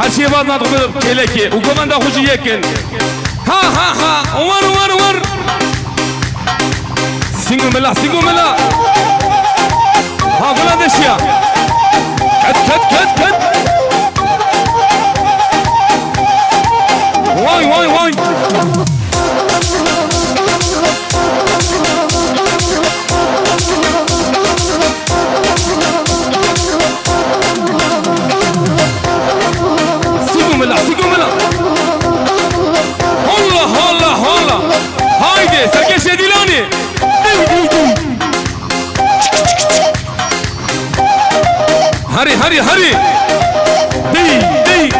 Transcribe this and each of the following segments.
هرشي بازنا تقول كيلكي وكمان ده خوشي يكن ها ها ها ور سينجو ملا ها قولا دشيا كت واي سيقو ملا هلا هايدي سركش ديلاني هري دي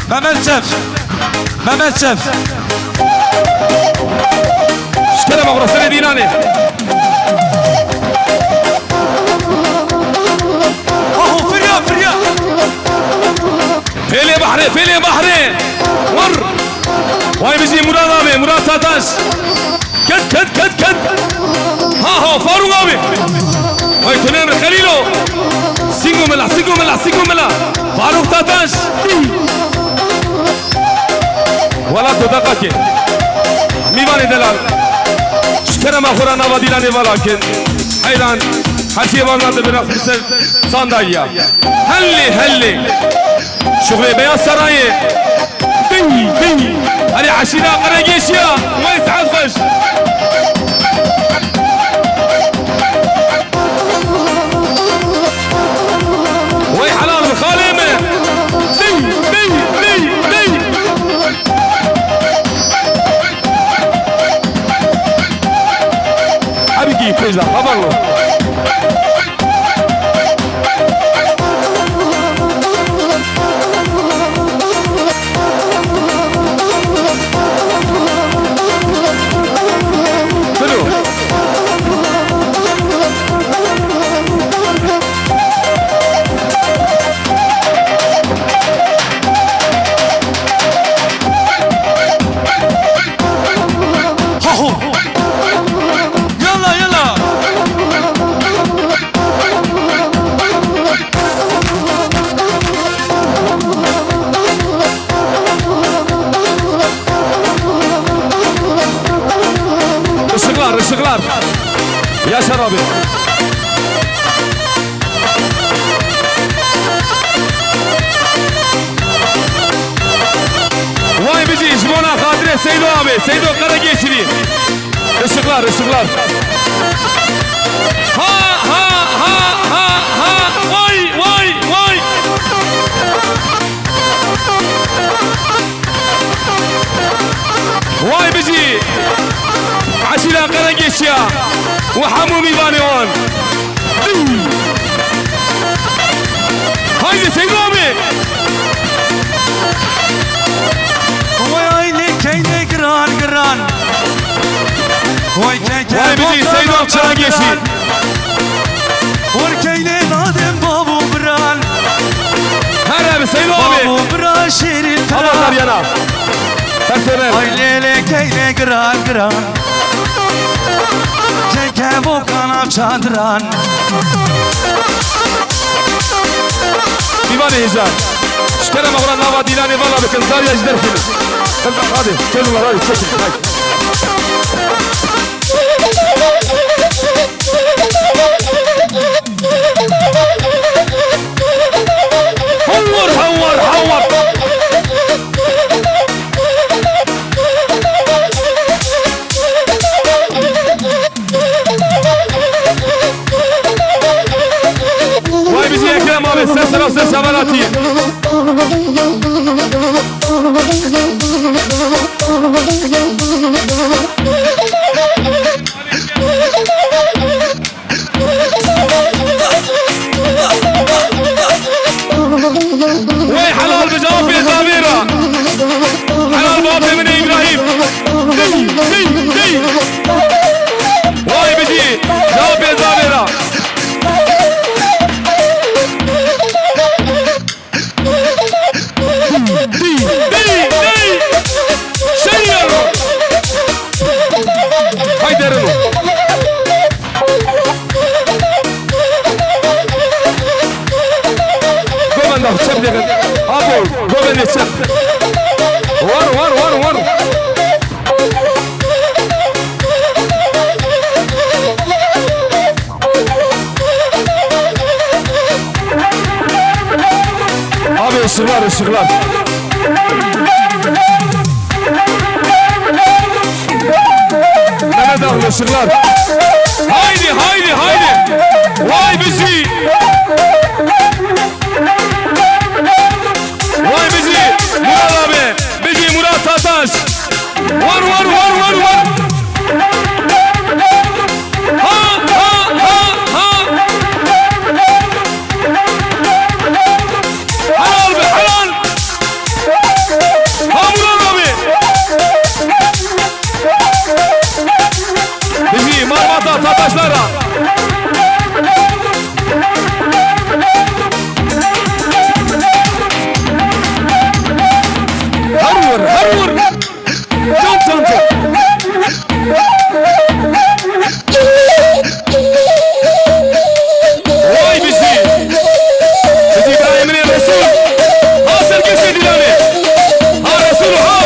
ممل سف شكرا مغرسة ديلاني فريا فيلي بحري ور واي بيجي مراد ساتاش كت ها فاروق ابي واي تنين خليلو سينجو ملا فاروق ساتاش ولا تدقاكي ميواني دلال شكرا ما خورا نواديلاني ولكن حيران هرشي بازنا تبنا خسر ساندايا هلي شغل بيان سراي دي هري عشيرة قرقيشيا ما يتعفش وي حلال الخالمة دي حبيبي كيجا خبرلو اشغلار يا شرابي واي بيجي جمونا خاطري سيدو قرقيشري اشغلار ها واي واي بيجي عشيلا قرقيشيا وحمومي بانيون هايدي سيدومي وي كيني قران وي بيجي سيدوم قرقيشي وركيني نادم بابو بران هرب سيدومي بابو بران شيرين الله داريانا وي ليلي كيني قران جنكه بو kanap çadran Divane Hizar Şkere mağuran nava dilani valla bakın Zarya izler film Hadi gelin var hadi çekin هور واي بيجي اكرم ابي سلسله وسلسله بناتي وي حلال بجواب يا زابيرة حلال بابي من ابراهيم دي واي بيجي جواب يا زابيرة دي شير هاي درنو الشغلات انا داخل الشغلات هايدي هايدي هايدي واي بيجي واي بيجي مراد ابي بيجي مراد 19 ور ور ور ور ور ها ها ها ها حلال بحلال ها مراد ابي بيجي مرمطة 19 ليرة هرور هرور جمب جمب واي بيجي بيجي براي من الرسول ها سرقي سيدي لاني ها رسول ها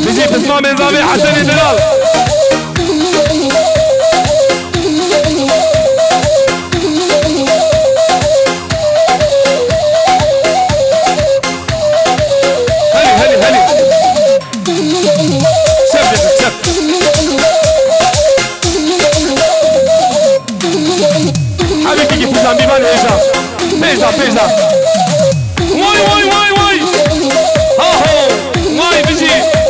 بيجي تسمع من زاوية حسن الدلال هلي هلي هلي شف شف حبيبي كيف تزعم بيبان ايجا بيجا بيجا واي واي واي واي ها هو واي بيجي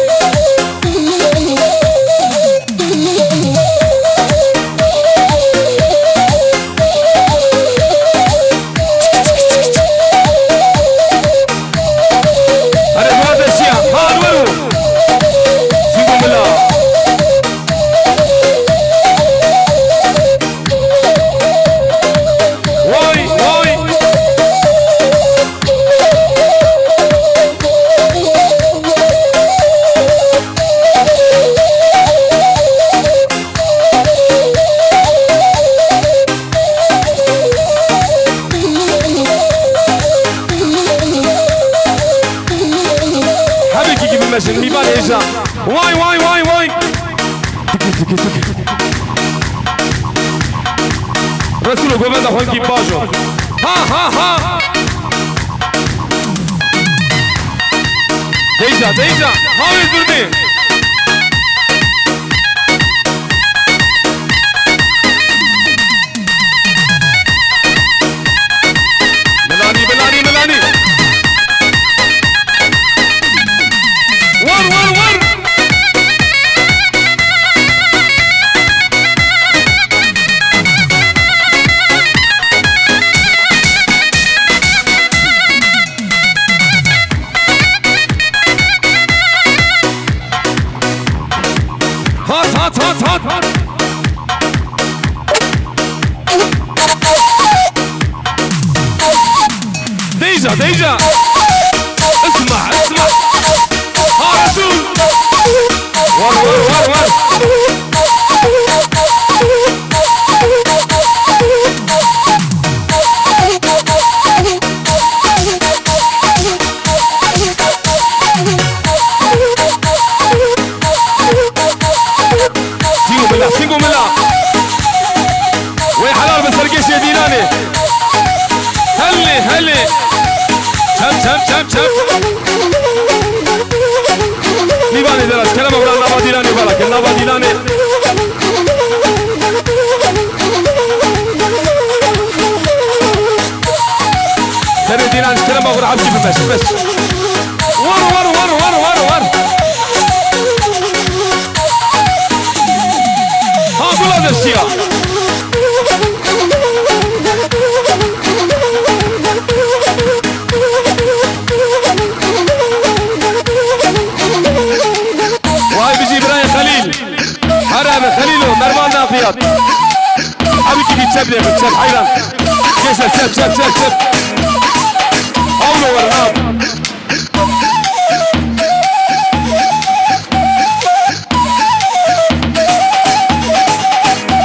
بيبان ايجا واي واي واي واي تكي تكي تكي رسولو قبل اخوان كيباجو ها ها ها ديجا ديجا هاوي الظلمي ملاني ملاني ملاني ور ور ور هات هات هات هات ديجا ديجا اسمع اسمع ها رسول ور ور ور ور سيقوا ملا وي حلال بسرقيش يا ديناني هلي هلي شب شب شب شب ليباني دراس كلام أولا نابا ديناني بقول عم جيب المشي بس ور ها قول هذا الشيء وهاي بيجي إبراهيم خليل هرب خليله مرمان ناقيات حبيبي بيتسب لي بتسب حيران كيسة سب أولو ورناب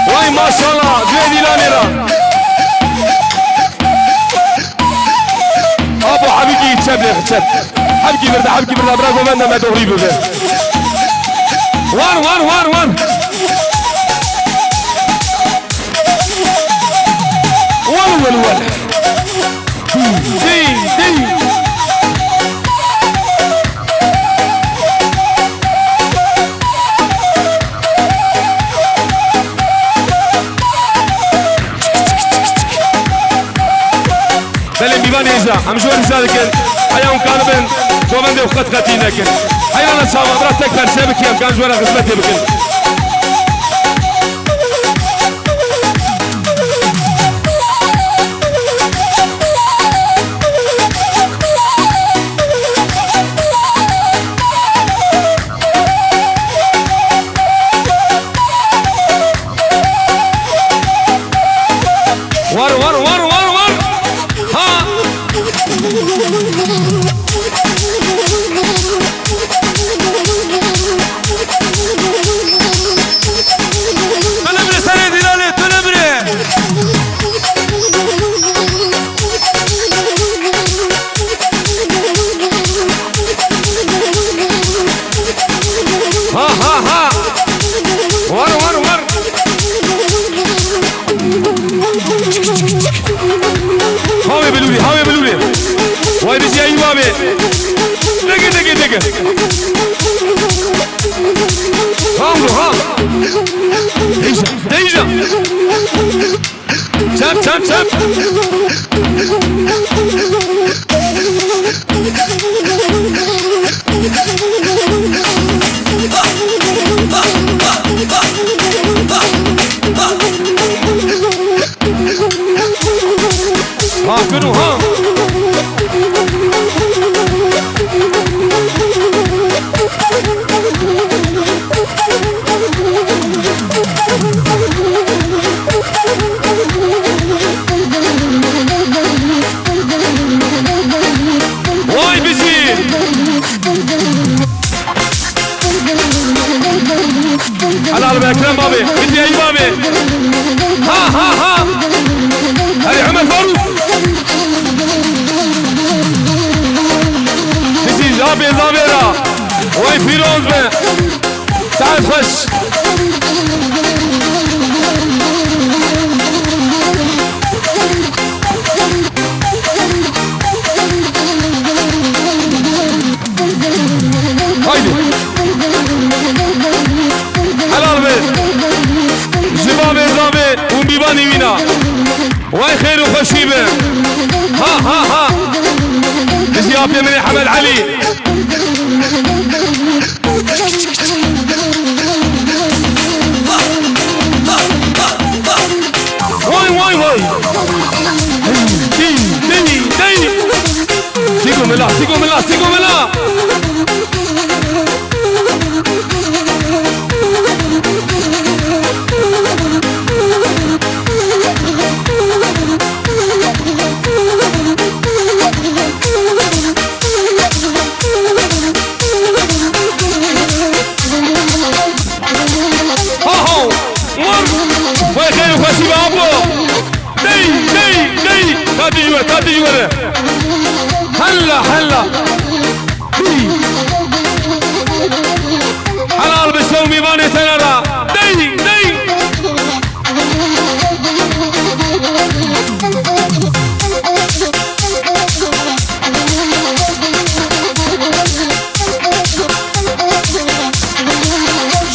واي ما شاء الله جويدي لانيرا أبو حبيبي يتسب لي بتسب حبيبي بردا برافو منا ما دوري بيه وان دي بلي بيبان يجا هم جوار رسالة حياهم كانبن ومن دي وقت قتينا كن حيانا نصابة برات تكبر سابك يام كان جوارا غزبتي بكن ور ها تنبري سري دلالي تنبري ها ور هاوي بلولي واي بيجي اي بابي دقي ها ديجا سب ها كنو ها واي بيجي على اكرم بابي بدي اي بابي ها هاي عمر فاروق بيجي زابيرا واي فيروز به تعال خش هايدي حلال بيت زبابي ومبيباني وينا واي خير وخشيبه ها زيافه من حمد علي واي دي سيقوا من الله تادي جواره هلا حلال بسوم ميباني تنرى دي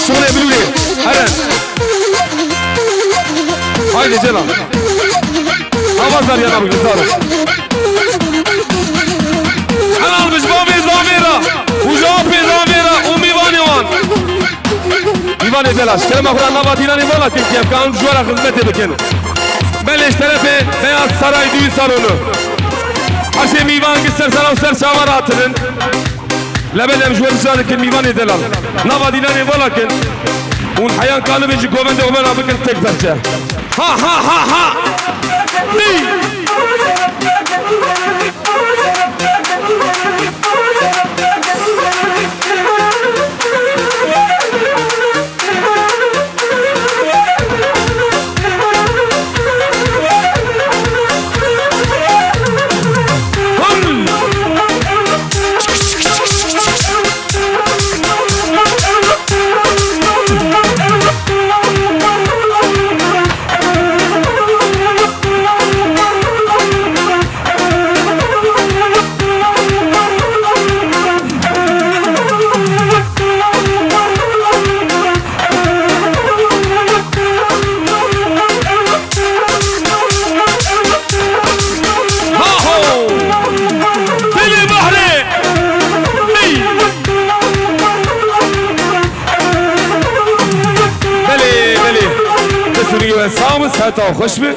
شغل يبلولي هرن هاي جلا أبغى يا نبي زارو میوان دلاش کلم اخرى نوا دیلانی والا کن که کام جوار خدمت بکن بلش طرف بیاز سرای دوی سالونو هرچه میوان که سر سر و سر چاوار آترن لبلم جوار جانه که میوان دلال نوا دیلانی والا کن اون حیان کانو بیجی گومنده اومنا بکن تک برچه ها ها ها ها نی سامس حتی خوش به